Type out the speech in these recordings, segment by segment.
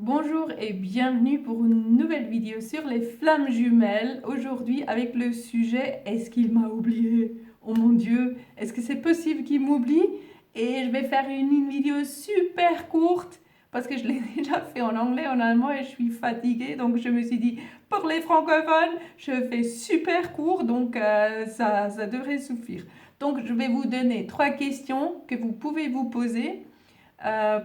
Bonjour et bienvenue pour une nouvelle vidéo sur les flammes jumelles. Aujourd'hui avec le sujet est-ce qu'il m'a oublié? Oh mon Dieu, est-ce que c'est possible qu'il m'oublie? Et je vais faire une vidéo super courte parce que je l'ai déjà fait en anglais, en allemand et je suis fatiguée. Donc je me suis dit pour les francophones, je fais super court donc ça devrait suffire. Donc je vais vous donner 3 questions que vous pouvez vous poser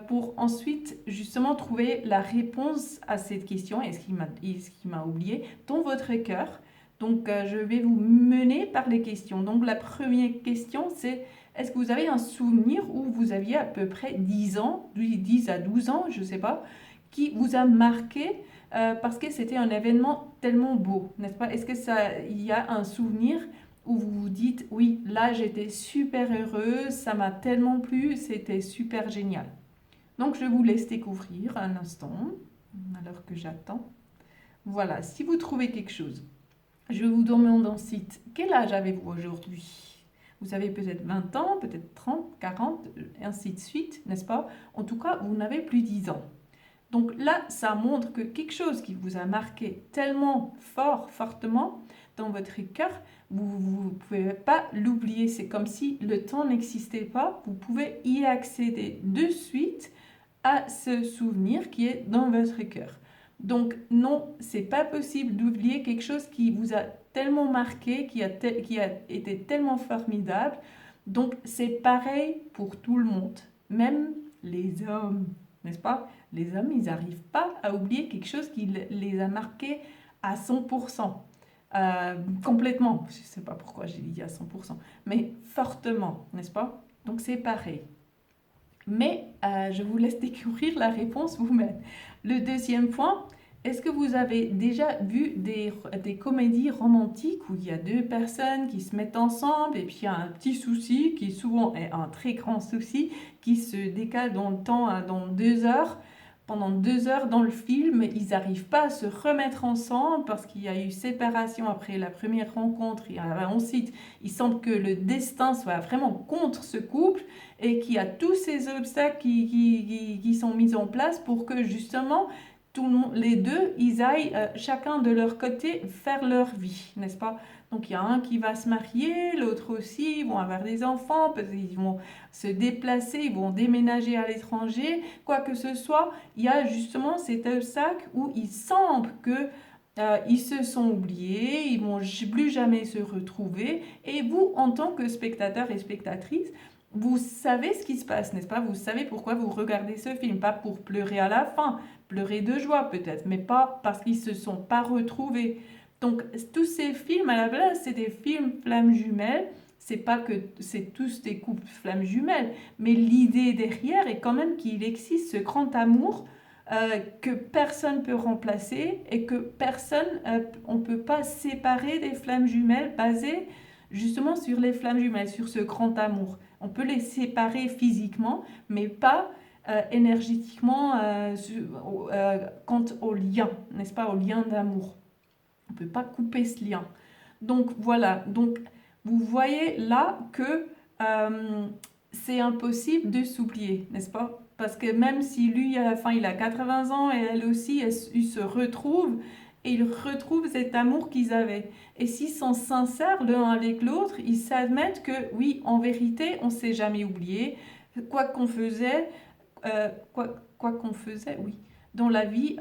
pour ensuite justement trouver la réponse à cette question, est-ce qu'il m'a oublié, dans votre cœur. Donc je vais vous mener par les questions. Donc la première question c'est, est-ce que vous avez un souvenir où vous aviez à peu près 10 ans, 10 à 12 ans, je ne sais pas, qui vous a marqué parce que c'était un événement tellement beau, n'est-ce pas? Est-ce que il y a un souvenir où vous vous dites, oui, là j'étais super heureuse, ça m'a tellement plu, c'était super génial. Donc je vous laisse découvrir un instant, alors que j'attends. Voilà, si vous trouvez quelque chose, je vous demande ensuite, quel âge avez-vous aujourd'hui? Vous avez peut-être 20 ans, peut-être 30, 40, et ainsi de suite, n'est-ce pas? En tout cas, vous n'avez plus 10 ans. Donc là, ça montre que quelque chose qui vous a marqué tellement fortement dans votre cœur, vous ne pouvez pas l'oublier. C'est comme si le temps n'existait pas. Vous pouvez y accéder de suite à ce souvenir qui est dans votre cœur. Donc non, c'est pas possible d'oublier quelque chose qui vous a tellement marqué, qui a été tellement formidable. Donc c'est pareil pour tout le monde, même les hommes, n'est-ce pas? Les hommes, ils n'arrivent pas à oublier quelque chose qui les a marqués à 100%. Complètement, je ne sais pas pourquoi j'ai dit à 100%, mais fortement, n'est-ce pas? Donc c'est pareil. Mais je vous laisse découvrir la réponse vous-même. Le deuxième point, est-ce que vous avez déjà vu des comédies romantiques où il y a deux personnes qui se mettent ensemble et puis il y a un petit souci qui souvent est un très grand souci qui se décale dans le temps dans 2 heures. Pendant 2 heures dans le film, ils n'arrivent pas à se remettre ensemble parce qu'il y a eu séparation après la première rencontre. Et ensuite, il semble que le destin soit vraiment contre ce couple et qu'il y a tous ces obstacles qui sont mis en place pour que justement les deux, ils aillent chacun de leur côté faire leur vie, n'est-ce pas? Donc il y a un qui va se marier, l'autre aussi, ils vont avoir des enfants, peut-être ils vont se déplacer, ils vont déménager à l'étranger, quoi que ce soit, il y a justement cet obstacle où il semble que ils se sont oubliés, ils vont plus jamais se retrouver. Et vous, en tant que spectateur et spectatrice, vous savez ce qui se passe, n'est-ce pas? Vous savez pourquoi vous regardez ce film, pas pour pleurer à la fin, pleurer de joie peut-être, mais pas parce qu'ils se sont pas retrouvés. Donc tous ces films à la base, c'est des films flammes jumelles. C'est pas que c'est tous des couples flammes jumelles, mais l'idée derrière est quand même qu'il existe ce grand amour que personne ne peut remplacer et que personne, on ne peut pas séparer des flammes jumelles basées justement sur les flammes jumelles, sur ce grand amour. On peut les séparer physiquement, mais pas énergétiquement quant au lien, n'est-ce pas, au lien d'amour. On ne peut pas couper ce lien. Donc voilà, donc vous voyez là que c'est impossible de s'oublier, n'est-ce pas? Parce que même si lui, à la fin, il a 80 ans et elle aussi, ils se retrouvent et ils retrouvent cet amour qu'ils avaient. Et s'ils sont sincères l'un avec l'autre, ils s'admettent que oui, en vérité, on ne s'est jamais oublié. Quoi qu'on faisait, quoi qu'on faisait, oui. Dans la vie,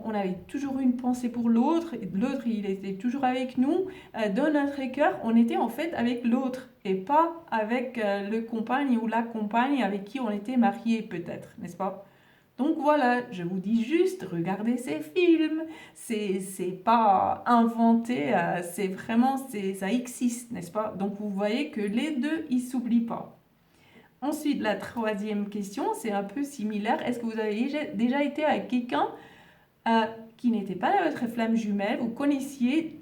on avait toujours une pensée pour l'autre, l'autre il était toujours avec nous. Dans notre cœur, on était en fait avec l'autre et pas avec le compagne ou la compagne avec qui on était marié peut-être, n'est-ce pas? Donc voilà, je vous dis juste, regardez ces films, c'est pas inventé, c'est vraiment, ça existe, n'est-ce pas? Donc vous voyez que les deux, ils s'oublient pas. Ensuite, la troisième question, c'est un peu similaire. Est-ce que vous avez déjà été avec quelqu'un euh, qui n'était pas votre flamme jumelle, vous connaissiez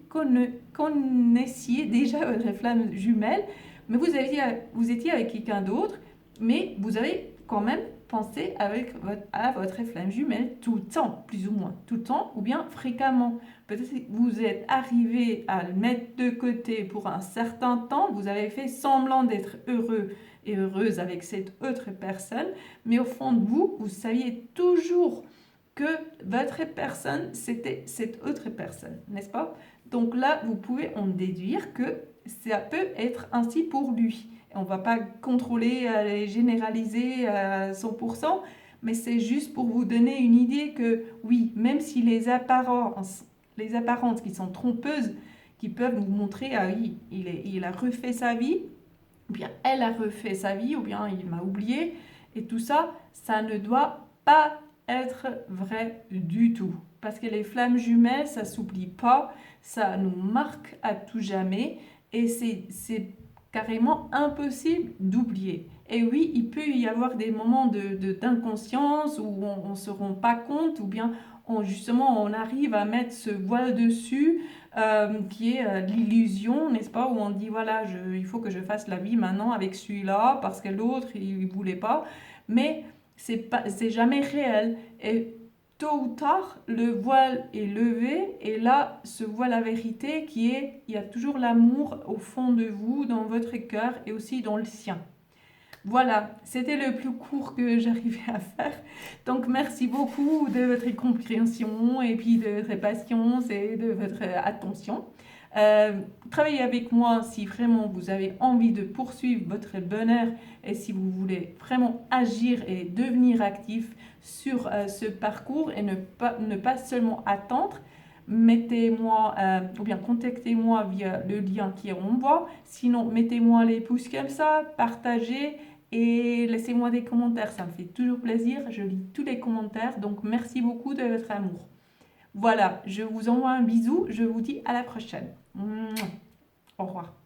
déjà votre flamme jumelle, mais vous étiez avec quelqu'un d'autre, mais vous avez quand même pensé à votre flamme jumelle tout le temps, plus ou moins, tout le temps, ou bien fréquemment. Peut-être que vous êtes arrivé à le mettre de côté pour un certain temps, vous avez fait semblant d'être heureux et heureuse avec cette autre personne, mais au fond de vous, vous saviez toujours que votre personne, c'était cette autre personne, n'est-ce pas? Donc là, vous pouvez en déduire que ça peut être ainsi pour lui. On ne va pas contrôler et généraliser à 100%, mais c'est juste pour vous donner une idée que oui, même si les apparences qui sont trompeuses, qui peuvent nous montrer, ah oui, il a refait sa vie, ou bien elle a refait sa vie, ou bien il m'a oublié, et tout ça, ça ne doit pas être vrai du tout. Parce que les flammes jumelles, ça s'oublie pas, ça nous marque à tout jamais, et c'est carrément impossible d'oublier. Et oui, il peut y avoir des moments d'inconscience où on ne se rend pas compte, ou bien justement on arrive à mettre ce voile dessus qui est l'illusion, n'est-ce pas, où on dit voilà, il faut que je fasse la vie maintenant avec celui-là parce que l'autre il ne voulait pas, mais c'est jamais réel. Et tôt ou tard, le voile est levé et là se voit la vérité qui est, il y a toujours l'amour au fond de vous, dans votre cœur et aussi dans le sien. Voilà, c'était le plus court que j'arrivais à faire. Donc, merci beaucoup de votre compréhension et puis de votre patience et de votre attention. Travaillez avec moi si vraiment vous avez envie de poursuivre votre bonheur et si vous voulez vraiment agir et devenir actif sur ce parcours et ne pas seulement attendre. Mettez-moi ou bien contactez-moi via le lien qui est en bas. Sinon, mettez-moi les pouces comme ça, partagez et laissez-moi des commentaires. Ça me fait toujours plaisir. Je lis tous les commentaires. Donc, merci beaucoup de votre amour. Voilà, je vous envoie un bisou. Je vous dis à la prochaine. Au revoir.